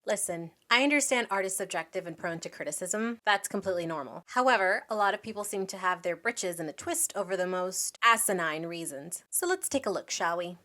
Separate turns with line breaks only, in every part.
Listen, I understand art is subjective and prone to criticism. That's completely normal. However, a lot of people seem to have their britches in a twist over the most asinine reasons. So let's take a look, shall we?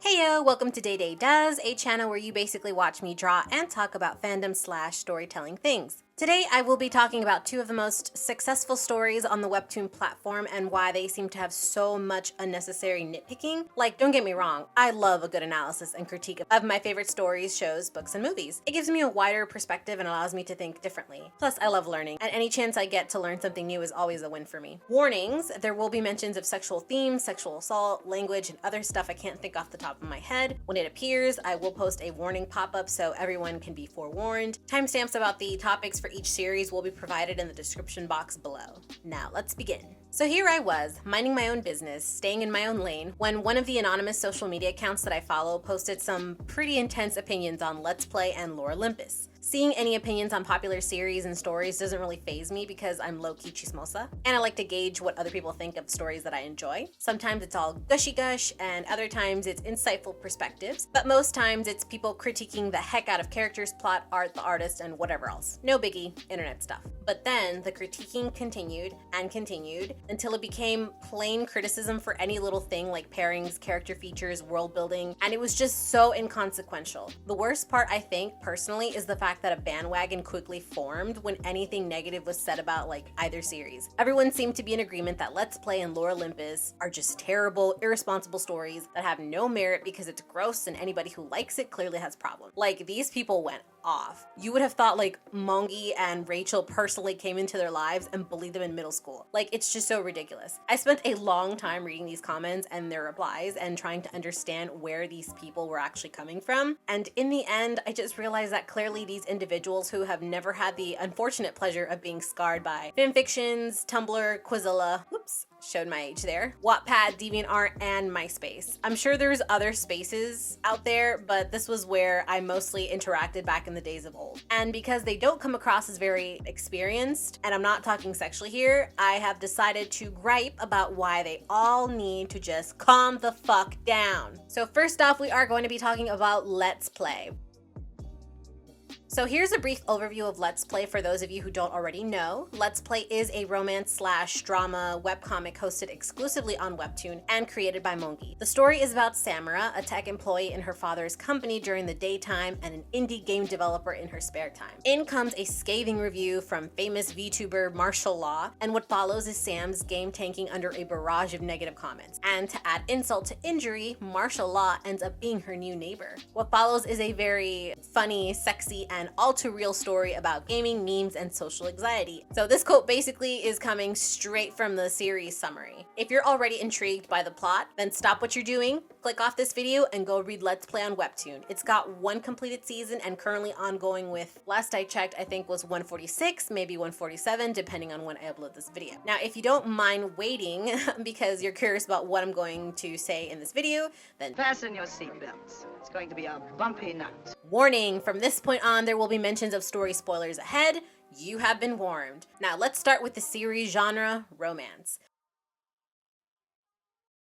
Heyo, welcome to Day Day Does, a channel where you basically watch me draw and talk about fandom/storytelling things. Today, I will be talking about two of the most successful stories on the Webtoon platform and why they seem to have so much unnecessary nitpicking. Like, don't get me wrong, I love a good analysis and critique of my favorite stories, shows, books, and movies. It gives me a wider perspective and allows me to think differently. Plus, I love learning, and any chance I get to learn something new is always a win for me. Warnings, there will be mentions of sexual themes, sexual assault, language, and other stuff I can't think off the top of my head. When it appears, I will post a warning pop-up so everyone can be forewarned. Timestamps about the topics for each series will be provided in the description box below. Now, let's begin. So here I was, minding my own business, staying in my own lane, when one of the anonymous social media accounts that I follow posted some pretty intense opinions on Let's Play and Lore Olympus. Seeing any opinions on popular series and stories doesn't really faze me because I'm low-key chismosa, and I like to gauge what other people think of stories that I enjoy. Sometimes it's all gushy gush, and other times it's insightful perspectives, but most times it's people critiquing the heck out of characters, plot, art, the artist, and whatever else. No biggie, internet stuff. But then the critiquing continued and continued until it became plain criticism for any little thing like pairings, character features, world building, and it was just so inconsequential. The worst part, I think, personally, is the fact that a bandwagon quickly formed when anything negative was said about like either series. Everyone seemed to be in agreement that Let's Play and Lore Olympus are just terrible, irresponsible stories that have no merit because it's gross and anybody who likes it clearly has problems. Like, these people went off. You would have thought like Mongi and Rachel personally came into their lives and bullied them in middle school. Like, it's just so ridiculous. I spent a long time reading these comments and their replies and trying to understand where these people were actually coming from. And in the end, I just realized that clearly these individuals who have never had the unfortunate pleasure of being scarred by fanfictions, Tumblr, Quizilla, showed my age there, Wattpad, DeviantArt, and MySpace. I'm sure there's other spaces out there, but this was where I mostly interacted back in the days of old. And because they don't come across as very experienced, and I'm not talking sexually here, I have decided to gripe about why they all need to just calm the fuck down. So first off, we are going to be talking about Let's Play. So here's a brief overview of Let's Play for those of you who don't already know. Let's Play is a romance/drama webcomic hosted exclusively on Webtoon and created by Mongi. The story is about Samara, a tech employee in her father's company during the daytime and an indie game developer in her spare time. In comes a scathing review from famous VTuber Martial Law, and what follows is Sam's game tanking under a barrage of negative comments. And to add insult to injury, Martial Law ends up being her new neighbor. What follows is a very funny, sexy, and all too real story about gaming, memes, and social anxiety. So this quote basically is coming straight from the series summary. If you're already intrigued by the plot, then stop what you're doing, click off this video, and go read Let's Play on Webtoon. It's got one completed season and currently ongoing with, last I checked, I think was 146, maybe 147, depending on when I upload this video. Now, if you don't mind waiting because you're curious about what I'm going to say in this video, then
fasten your seatbelts. It's going to be a bumpy night.
Warning, from this point on, there will be mentions of story spoilers ahead. You have been warned. Now let's start with the series genre, romance.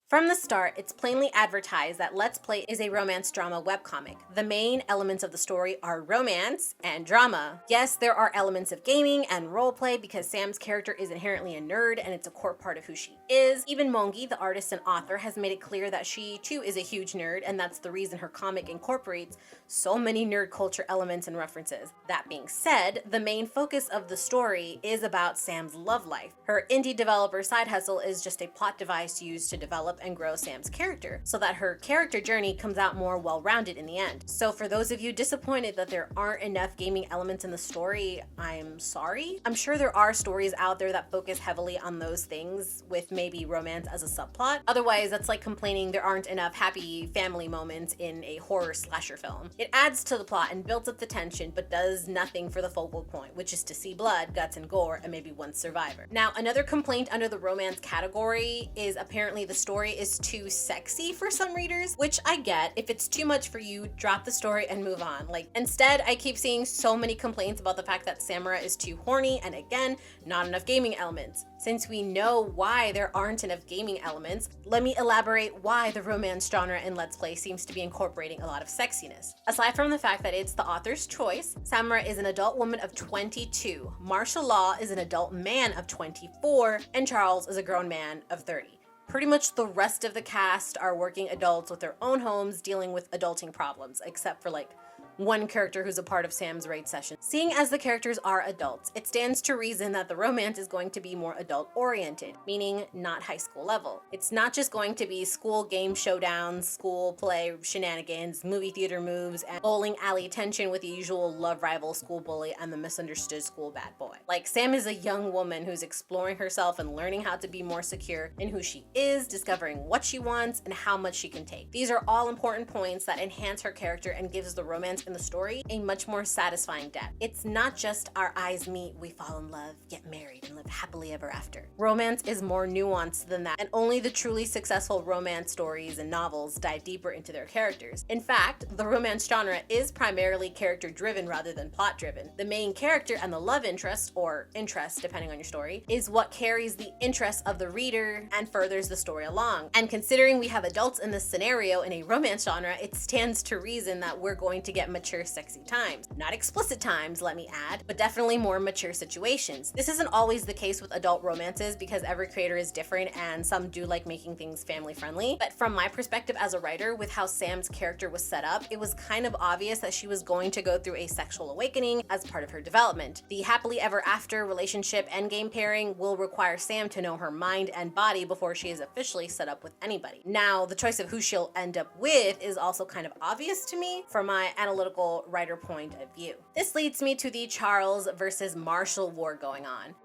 From the start, it's plainly advertised that Let's Play is a romance drama webcomic. The main elements of the story are romance and drama. Yes, there are elements of gaming and roleplay because Sam's character is inherently a nerd and it's a core part of who she is. Even Mongi, the artist and author, has made it clear that she too is a huge nerd, and that's the reason her comic incorporates so many nerd culture elements and references. That being said, the main focus of the story is about Sam's love life. Her indie developer side hustle is just a plot device used to develop and grow Sam's character, so that her character journey comes out more well-rounded in the end. So for those of you disappointed that there aren't enough gaming elements in the story, I'm sorry. I'm sure there are stories out there that focus heavily on those things with maybe romance as a subplot. Otherwise, that's like complaining there aren't enough happy family moments in a horror slasher film. It adds to the plot and builds up the tension, but does nothing for the focal point, which is to see blood, guts, and gore, and maybe one survivor. Now, another complaint under the romance category is apparently the story story is too sexy for some readers, which I get. If it's too much for you, drop the story and move on. Like, instead, I keep seeing so many complaints about the fact that Samura is too horny and, again, not enough gaming elements. Since we know why there aren't enough gaming elements, let me elaborate why the romance genre in Let's Play seems to be incorporating a lot of sexiness. Aside from the fact that it's the author's choice, Samura is an adult woman of 22, Martial Law is an adult man of 24, and Charles is a grown man of 30. Pretty much the rest of the cast are working adults with their own homes dealing with adulting problems, except for like one character who's a part of Sam's raid session. Seeing as the characters are adults, it stands to reason that the romance is going to be more adult-oriented, meaning not high school level. It's not just going to be school game showdowns, school play shenanigans, movie theater moves, and bowling alley tension with the usual love rival school bully and the misunderstood school bad boy. Like, Sam is a young woman who's exploring herself and learning how to be more secure in who she is, discovering what she wants, and how much she can take. These are all important points that enhance her character and gives the romance in the story a much more satisfying depth. It's not just our eyes meet, we fall in love, get married, and live happily ever after. Romance is more nuanced than that, and only the truly successful romance stories and novels dive deeper into their characters. In fact, the romance genre is primarily character-driven rather than plot-driven. The main character and the love interest, or interest depending on your story, is what carries the interest of the reader and furthers the story along. And considering we have adults in this scenario in a romance genre, it stands to reason that we're going to get mature, sexy times. Not explicit times, let me add, but definitely more mature situations. This isn't always the case with adult romances because every creator is different and some do like making things family friendly. But from my perspective as a writer, with how Sam's character was set up, it was kind of obvious that she was going to go through a sexual awakening as part of her development. The happily ever after relationship endgame pairing will require Sam to know her mind and body before she is officially set up with anybody. Now, the choice of who she'll end up with is also kind of obvious to me from my analytical writer point of view. This leads me to the Charles versus Marshall war going on.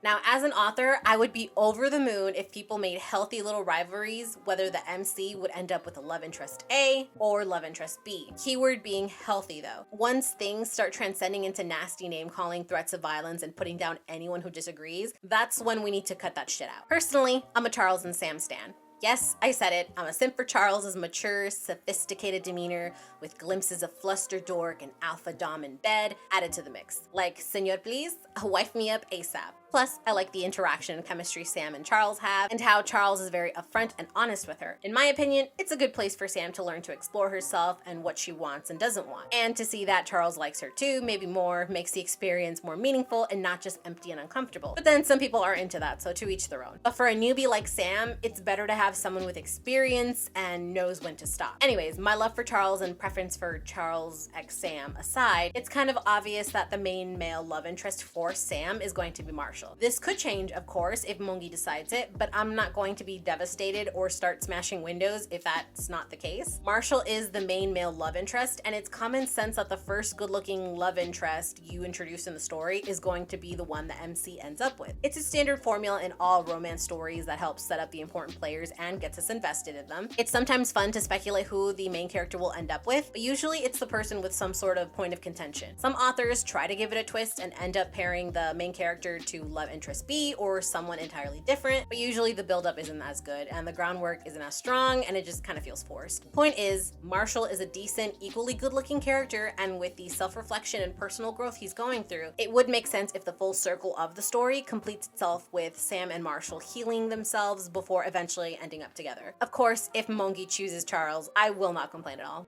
Now, as an author, I would be over the moon if people made healthy little rivalries, whether the MC would end up with a love interest A or love interest B. Keyword being healthy, though. Once things start transcending into nasty name-calling, threats of violence, and putting down anyone who disagrees, that's when we need to cut that shit out. Personally, I'm a Charles and Sam stan. Yes, I said it. I'm a simp for Charles's mature, sophisticated demeanor with glimpses of flustered dork and alpha dom in bed added to the mix. Like, senor please, wife me up ASAP. Plus, I like the interaction and chemistry Sam and Charles have, and how Charles is very upfront and honest with her. In my opinion, it's a good place for Sam to learn to explore herself and what she wants and doesn't want. And to see that Charles likes her too, maybe more, makes the experience more meaningful and not just empty and uncomfortable. But then some people are into that, so to each their own. But for a newbie like Sam, it's better to have someone with experience and knows when to stop. Anyways, my love for Charles and preference for Charles x Sam aside, it's kind of obvious that the main male love interest for Sam is going to be Marshall. This could change, of course, if Mongi decides it, but I'm not going to be devastated or start smashing windows if that's not the case. Marshall is the main male love interest, and it's common sense that the first good-looking love interest you introduce in the story is going to be the one the MC ends up with. It's a standard formula in all romance stories that helps set up the important players and gets us invested in them. It's sometimes fun to speculate who the main character will end up with, but usually it's the person with some sort of point of contention. Some authors try to give it a twist and end up pairing the main character to love interest B or someone entirely different, but usually the buildup isn't as good and the groundwork isn't as strong and it just kind of feels forced. Point is, Marshall is a decent, equally good-looking character, and with the self-reflection and personal growth he's going through, it would make sense if the full circle of the story completes itself with Sam and Marshall healing themselves before eventually ending up together. Of course, if Mongi chooses Charles, I will not complain at all.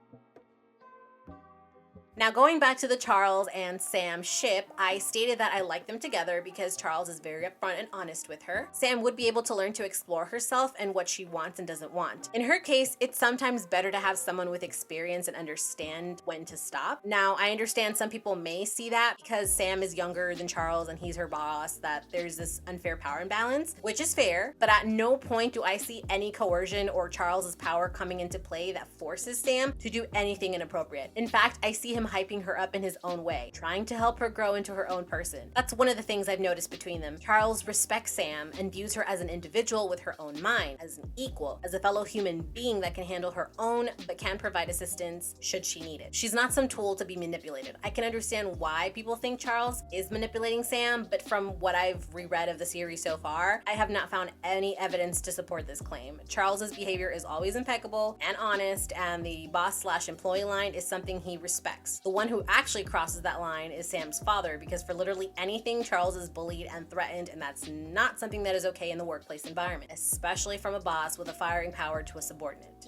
Now, going back to the Charles and Sam ship, I stated that I like them together because Charles is very upfront and honest with her. Sam would be able to learn to explore herself and what she wants and doesn't want. In her case, it's sometimes better to have someone with experience and understand when to stop. Now, I understand some people may see that because Sam is younger than Charles and he's her boss, that there's this unfair power imbalance, which is fair, but at no point do I see any coercion or Charles's power coming into play that forces Sam to do anything inappropriate. In fact, I see him him hyping her up in his own way, trying to help her grow into her own person. That's one of the things I've noticed between them. Charles respects Sam and views her as an individual with her own mind, as an equal, as a fellow human being that can handle her own but can provide assistance should she need it. She's not some tool to be manipulated. I can understand why people think Charles is manipulating Sam, but from what I've reread of the series so far, I have not found any evidence to support this claim. Charles's behavior is always impeccable and honest, and the boss/employee line is something he respects. The one who actually crosses that line is Sam's father, because for literally anything, Charles is bullied and threatened, and that's not something that is okay in the workplace environment, especially from a boss with a firing power to a subordinate.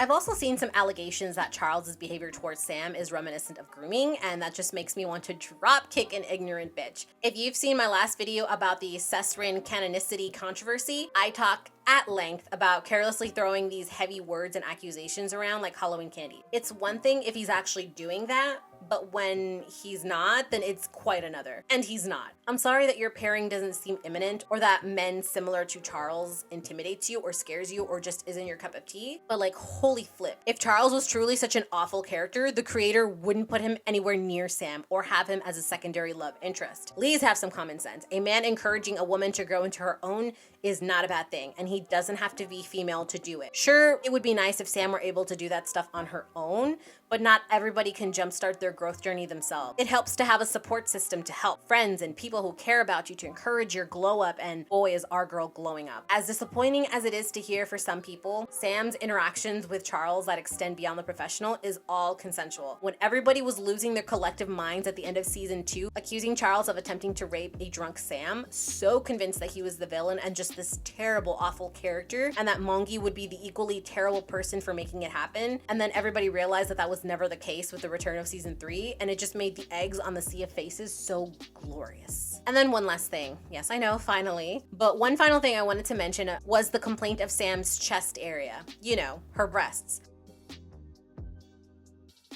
I've also seen some allegations that Charles's behavior towards Sam is reminiscent of grooming, and that just makes me want to drop kick an ignorant bitch. If you've seen my last video about the Cesrin canonicity controversy, I talk at length about carelessly throwing these heavy words and accusations around like Halloween candy. It's one thing if he's actually doing that, but when he's not, then it's quite another. And he's not. I'm sorry that your pairing doesn't seem imminent, or that men similar to Charles intimidates you or scares you or just isn't your cup of tea, but like, holy flip. If Charles was truly such an awful character, the creator wouldn't put him anywhere near Sam or have him as a secondary love interest. Please have some common sense. A man encouraging a woman to grow into her own is not a bad thing, and he doesn't have to be female to do it. Sure, it would be nice if Sam were able to do that stuff on her own, but not everybody can jumpstart their growth journey themselves. It helps to have a support system to help, friends and people who care about you to encourage your glow up, and boy is our girl glowing up. As disappointing as it is to hear for some people, Sam's interactions with Charles that extend beyond the professional is all consensual. When everybody was losing their collective minds at the end of season 2, accusing Charles of attempting to rape a drunk Sam, so convinced that he was the villain and just this terrible, awful character, and that Mongi would be the equally terrible person for making it happen, and then everybody realized that that was never the case with the return of season 3, and it just made the eggs on the sea of faces so glorious. And then one last thing. Yes, I know, finally. But one final thing I wanted to mention was the complaint of Sam's chest area. You know, her breasts.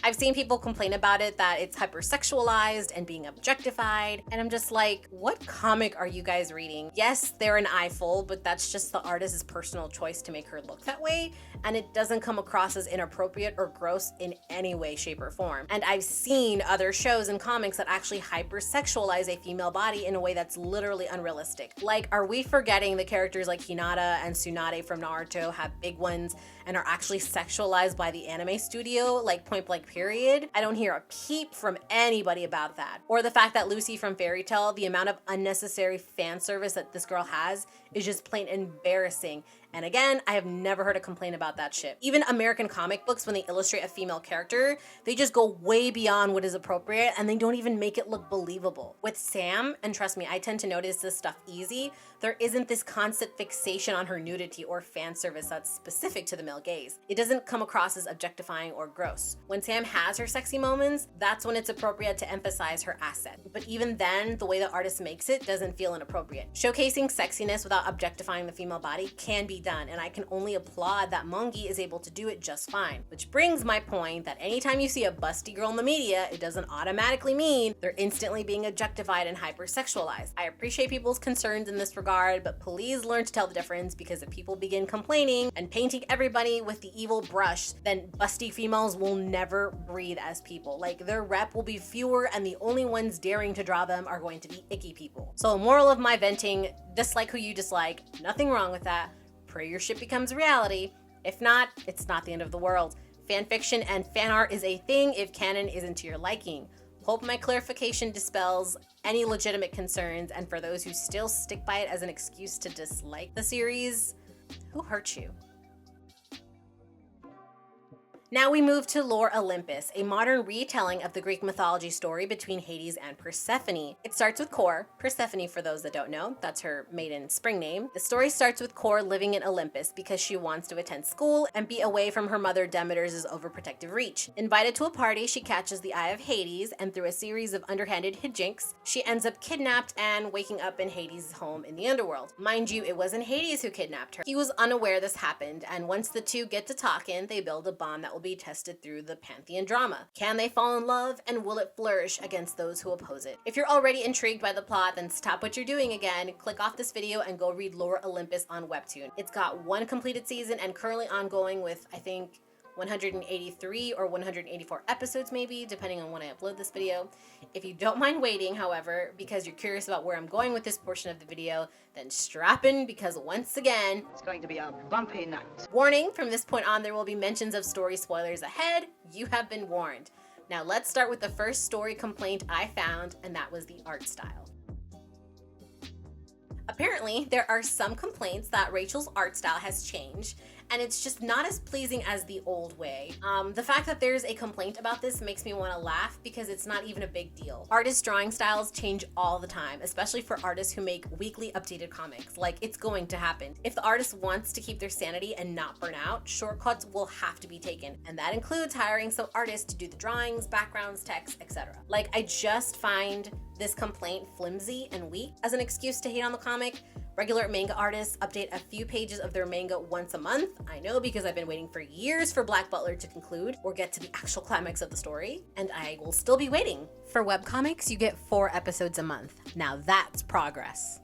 I've seen people complain about it, that it's hypersexualized and being objectified, and I'm just like, what comic are you guys reading? Yes, they're an eyeful, but that's just the artist's personal choice to make her look that way, and it doesn't come across as inappropriate or gross in any way, shape, or form. And I've seen other shows and comics that actually hypersexualize a female body in a way that's literally unrealistic. Like, are we forgetting the characters like Hinata and Tsunade from Naruto have big ones and are actually sexualized by the anime studio, like Point Blank period? I don't hear a peep from anybody about that. Or the fact that Lucy from Fairy Tail, the amount of unnecessary fan service that this girl has is just plain embarrassing. And again, I have never heard a complaint about that shit. Even American comic books, when they illustrate a female character, they just go way beyond what is appropriate and they don't even make it look believable. With Sam, and trust me, I tend to notice this stuff easy, there isn't this constant fixation on her nudity or fan service that's specific to the male gaze. It doesn't come across as objectifying or gross. When Sam has her sexy moments, that's when it's appropriate to emphasize her asset. But even then, the way the artist makes it doesn't feel inappropriate. Showcasing sexiness without objectifying the female body can be done, and I can only applaud that Mongi is able to do it just fine. Which brings my point that anytime you see a busty girl in the media, it doesn't automatically mean they're instantly being objectified and hypersexualized. I appreciate people's concerns in this regard, but please learn to tell the difference, because if people begin complaining and painting everybody with the evil brush, then busty females will never breathe as people. Like, their rep will be fewer, and the only ones daring to draw them are going to be icky people. So, moral of my venting, dislike who you dislike, nothing wrong with that. Pray your shit becomes reality. If not, it's not the end of the world. Fanfiction and fan art is a thing if canon isn't to your liking. Hope my clarification dispels any legitimate concerns, and for those who still stick by it as an excuse to dislike the series, who hurt you? Now we move to lore Olympus, a modern retelling of the Greek mythology story between Hades and Persephone. It starts with Kore, Persephone for those that don't know, that's her maiden spring name. The story starts with Kore living in Olympus because she wants to attend school and be away from her mother Demeter's overprotective reach. Invited to a party, she catches the eye of Hades, and through a series of underhanded hijinks, she ends up kidnapped and waking up in Hades' home in the underworld. Mind you, it wasn't Hades who kidnapped her. He was unaware this happened, and once the two get to talking, they build a bond that will be tested through the Pantheon drama. Can they fall in love, and will it flourish against those who oppose it? If you're already intrigued by the plot, then stop what you're doing again, click off this video and go read Lore Olympus on Webtoon. It's got one completed season and currently ongoing with, I think, 183 or 184 episodes maybe, depending on when I upload this video. If you don't mind waiting, however, because you're curious about where I'm going with this portion of the video, then strap in, because once again,
It's going to be a bumpy night.
warning, from this point on there will be mentions of story spoilers ahead. You have been warned. Now let's start with the first story complaint I found, and that was the art style. Apparently, there are some complaints that Rachel's art style has changed, and it's just not as pleasing as the old way. The fact that there's a complaint about this makes me want to laugh, because it's not even a big deal. Artists' drawing styles change all the time, especially for artists who make weekly updated comics. Like, it's going to happen. If the artist wants to keep their sanity and not burn out, shortcuts will have to be taken, and that includes hiring some artists to do the drawings, backgrounds, text, etc. Like, I just find this complaint flimsy and weak as an excuse to hate on the comic. Regular manga artists update a few pages of their manga once a month. I know, because I've been waiting for years for Black Butler to conclude or get to the actual climax of the story, and I will still be waiting. For webcomics, you get 4 episodes a month. Now that's progress.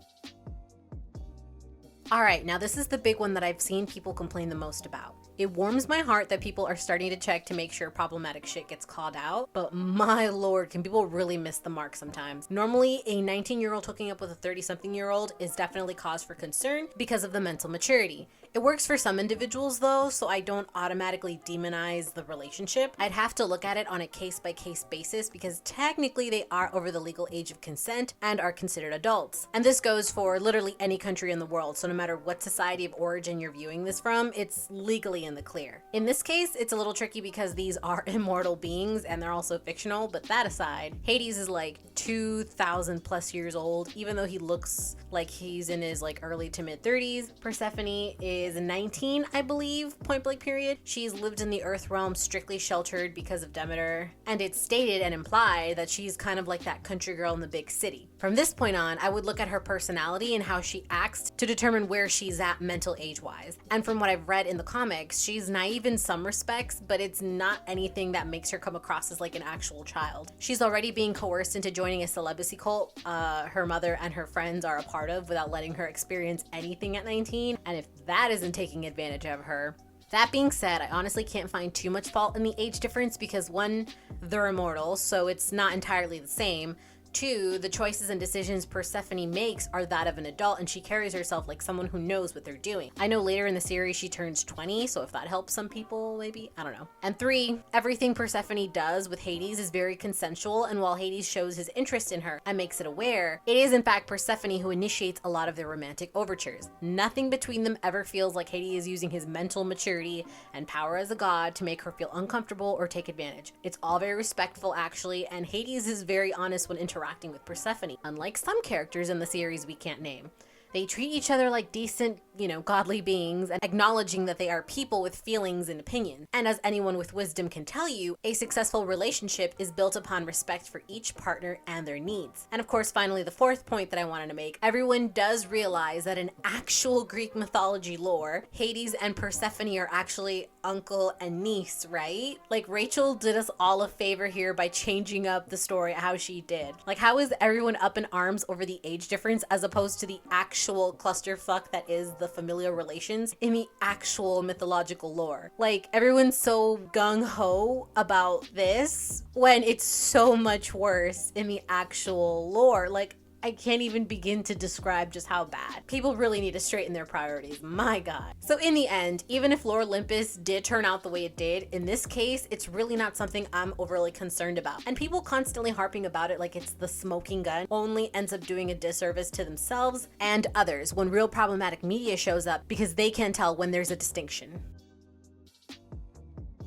Alright, now this is the big one that I've seen people complain the most about. It warms my heart that people are starting to check to make sure problematic shit gets called out, but my lord, can people really miss the mark sometimes. Normally, a 19-year-old hooking up with a 30-something-year-old is definitely cause for concern because of the mental maturity. It works for some individuals though, so I don't automatically demonize the relationship. I'd have to look at it on a case-by-case basis, because technically they are over the legal age of consent and are considered adults. And this goes for literally any country in the world, so no matter what society of origin you're viewing this from, it's legally in the clear. In this case, it's a little tricky because these are immortal beings and they're also fictional, but that aside, Hades is like 2,000 plus years old, even though he looks like he's in his like early to mid 30s. Persephone is 19, I believe, point blank period. She's lived in the earth realm strictly sheltered because of Demeter, and it's stated and implied that she's kind of like that country girl in the big city. From this point on, I would look at her personality and how she acts to determine where she's at mental age-wise. And from what I've read in the comics, she's naive in some respects, but it's not anything that makes her come across as like an actual child. She's already being coerced into joining a celibacy cult her mother and her friends are a part of without letting her experience anything at 19, and if that isn't taking advantage of her. That being said, I honestly can't find too much fault in the age difference, because 1, they're immortal, so it's not entirely the same. 2, the choices and decisions Persephone makes are that of an adult, and she carries herself like someone who knows what they're doing. I know later in the series she turns 20, so if that helps some people, maybe, I don't know. And 3, everything Persephone does with Hades is very consensual, and while Hades shows his interest in her and makes it aware, it is in fact Persephone who initiates a lot of their romantic overtures. Nothing between them ever feels like Hades is using his mental maturity and power as a god to make her feel uncomfortable or take advantage. It's all very respectful actually, and Hades is very honest when interacting with Persephone, unlike some characters in the series we can't name. They treat each other like decent, godly beings, and acknowledging that they are people with feelings and opinions. And as anyone with wisdom can tell you, a successful relationship is built upon respect for each partner and their needs. And of course, finally, the 4th point that I wanted to make, everyone does realize that in actual Greek mythology lore, Hades and Persephone are actually uncle and niece, right? Like, Rachel did us all a favor here by changing up the story how she did. Like, how is everyone up in arms over the age difference as opposed to the actual clusterfuck that is the familial relations in the actual mythological lore? Like, everyone's so gung-ho about this when it's so much worse in the actual lore. Like, I can't even begin to describe just how bad. People really need to straighten their priorities, my god. So in the end, even if Lore Olympus did turn out the way it did, in this case, it's really not something I'm overly concerned about. And people constantly harping about it like it's the smoking gun only ends up doing a disservice to themselves and others when real problematic media shows up, because they can't tell when there's a distinction.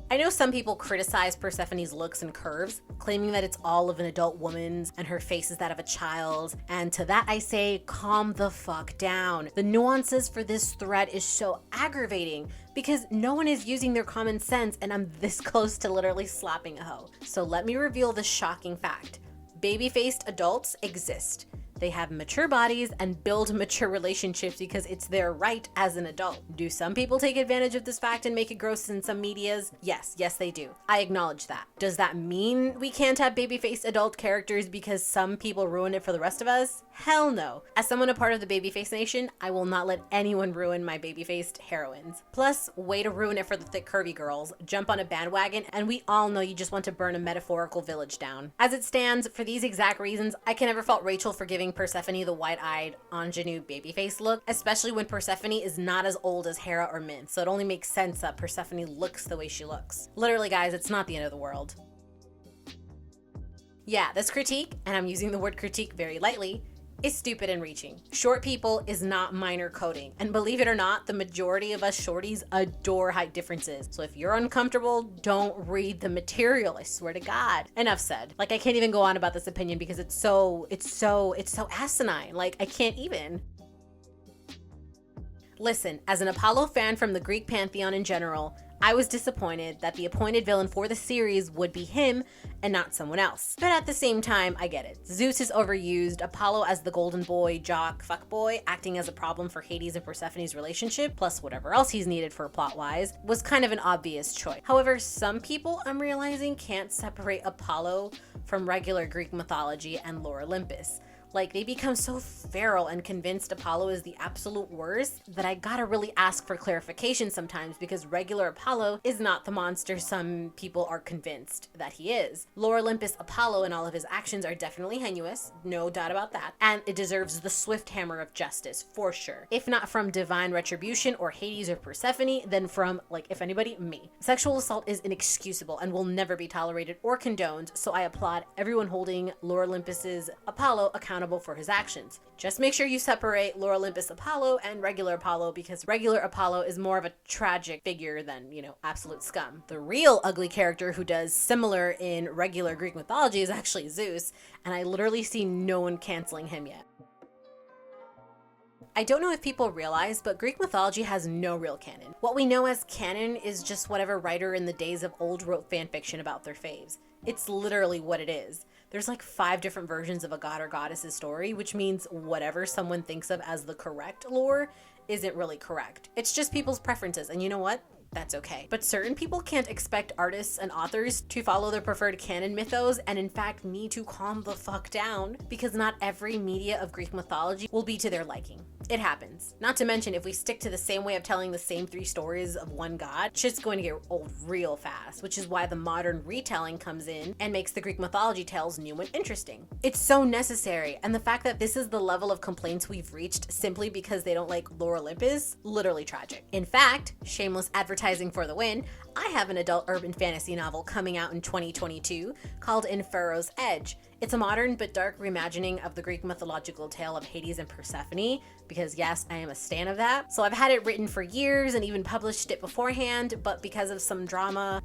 I know some people criticize Persephone's looks and curves, claiming that it's all of an adult woman's and her face is that of a child's, and to that I say, calm the fuck down. The nuances for this thread is so aggravating because no one is using their common sense, and I'm this close to literally slapping a hoe. So let me reveal the shocking fact. Baby-faced adults exist. They have mature bodies and build mature relationships because it's their right as an adult. Do some people take advantage of this fact and make it gross in some medias? Yes, they do. I acknowledge that. Does that mean we can't have baby-faced adult characters because some people ruin it for the rest of us? Hell no. As someone a part of the babyface nation, I will not let anyone ruin my baby-faced heroines. Plus, way to ruin it for the thick curvy girls. Jump on a bandwagon and we all know you just want to burn a metaphorical village down. As it stands, for these exact reasons, I can never fault Rachel for giving Persephone the wide-eyed, ingenue babyface look, especially when Persephone is not as old as Hera or Min, so it only makes sense that Persephone looks the way she looks. Literally, guys, it's not the end of the world. Yeah, this critique, and I'm using the word critique very lightly, is stupid and reaching. Short people is not minor coding. And believe it or not, the majority of us shorties adore height differences. So if you're uncomfortable, don't read the material, I swear to God. Enough said. Like, I can't even go on about this opinion because it's so asinine. Like, I can't even. Listen, as an Apollo fan from the Greek pantheon in general, I was disappointed that the appointed villain for the series would be him and not someone else. But at the same time, I get it. Zeus is overused, Apollo as the golden boy, jock, fuckboy, acting as a problem for Hades and Persephone's relationship, plus whatever else he's needed for plot-wise, was kind of an obvious choice. However, some people, I'm realizing, can't separate Apollo from regular Greek mythology and lore Olympus. Like, they become so feral and convinced Apollo is the absolute worst that I gotta really ask for clarification sometimes, because regular Apollo is not the monster some people are convinced that he is. Lore Olympus Apollo and all of his actions are definitely heinous, no doubt about that, and it deserves the swift hammer of justice, for sure. If not from divine retribution or Hades or Persephone, then from, like, if anybody, me. Sexual assault is inexcusable and will never be tolerated or condoned, so I applaud everyone holding Lore Olympus's Apollo accountable for his actions. Just make sure you separate Lore Olympus Apollo and regular Apollo, because regular Apollo is more of a tragic figure than, absolute scum. The real ugly character who does similar in regular Greek mythology is actually Zeus, and I literally see no one canceling him yet. I don't know if people realize, but Greek mythology has no real canon. What we know as canon is just whatever writer in the days of old wrote fanfiction about their faves. It's literally what it is. There's like 5 different versions of a god or goddess's story, which means whatever someone thinks of as the correct lore isn't really correct. It's just people's preferences, and you know what? That's okay. But certain people can't expect artists and authors to follow their preferred canon mythos, and in fact need to calm the fuck down, because not every media of Greek mythology will be to their liking. It happens. Not to mention, if we stick to the same way of telling the same 3 stories of one god, shit's going to get old real fast, which is why the modern retelling comes in and makes the Greek mythology tales new and interesting. It's so necessary, and the fact that this is the level of complaints we've reached simply because they don't like Lore Olympus, literally tragic. In fact, shameless advertising for the win, I have an adult urban fantasy novel coming out in 2022 called In Pharaoh's Edge. It's a modern but dark reimagining of the Greek mythological tale of Hades and Persephone, because yes, I am a stan of that. So I've had it written for years and even published it beforehand, but because of some drama,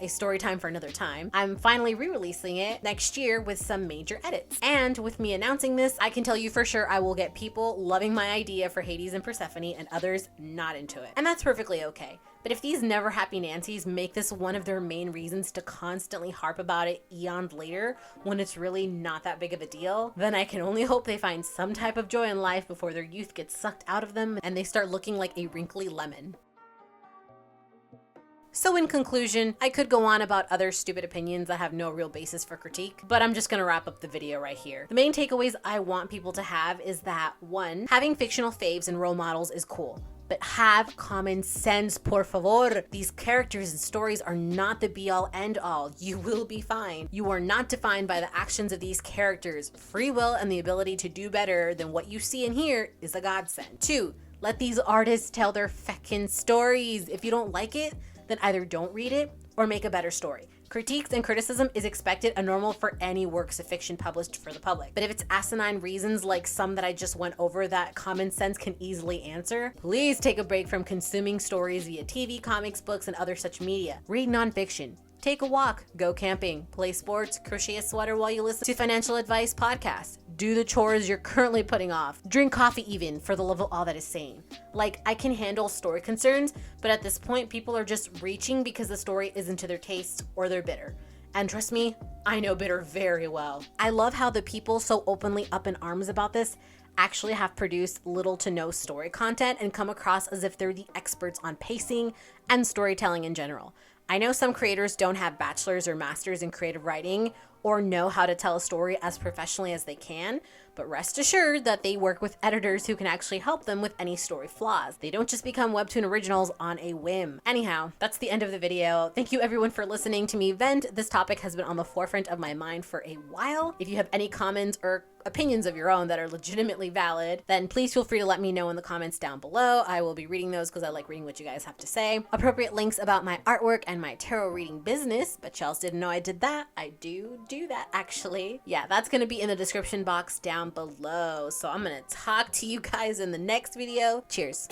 a story time for another time, I'm finally re-releasing it next year with some major edits. And with me announcing this, I can tell you for sure I will get people loving my idea for Hades and Persephone and others not into it. And that's perfectly okay. But if these never happy Nancys make this one of their main reasons to constantly harp about it eons later when it's really not that big of a deal, then I can only hope they find some type of joy in life before their youth gets sucked out of them and they start looking like a wrinkly lemon. So in conclusion, I could go on about other stupid opinions that have no real basis for critique, but I'm just gonna wrap up the video right here. The main takeaways I want people to have is that 1, having fictional faves and role models is cool. But have common sense, por favor. These characters and stories are not the be-all end-all. You will be fine. You are not defined by the actions of these characters. Free will and the ability to do better than what you see and hear is a godsend. 2, let these artists tell their feckin' stories. If you don't like it, then either don't read it or make a better story. Critiques and criticism is expected and normal for any works of fiction published for the public. But if it's asinine reasons like some that I just went over that common sense can easily answer, please take a break from consuming stories via TV, comics, books, and other such media. Read nonfiction. Take a walk, go camping, play sports, crochet a sweater while you listen to financial advice podcasts. Do the chores you're currently putting off. Drink coffee even, for the love of all that is sane. Like, I can handle story concerns, but at this point, people are just reaching because the story isn't to their taste or they're bitter. And trust me, I know bitter very well. I love how the people so openly up in arms about this actually have produced little to no story content and come across as if they're the experts on pacing and storytelling in general. I know some creators don't have bachelor's or master's in creative writing or know how to tell a story as professionally as they can, but rest assured that they work with editors who can actually help them with any story flaws. They don't just become Webtoon originals on a whim. Anyhow, that's the end of the video. Thank you everyone for listening to me vent. This topic has been on the forefront of my mind for a while. If you have any comments or opinions of your own that are legitimately valid, then please feel free to let me know in the comments down below. I will be reading those because I like reading what you guys have to say. Appropriate links about my artwork and my tarot reading business, but y'all didn't know I did that. I do that actually. Yeah, that's gonna be in the description box down below. So I'm gonna talk to you guys in the next video. Cheers.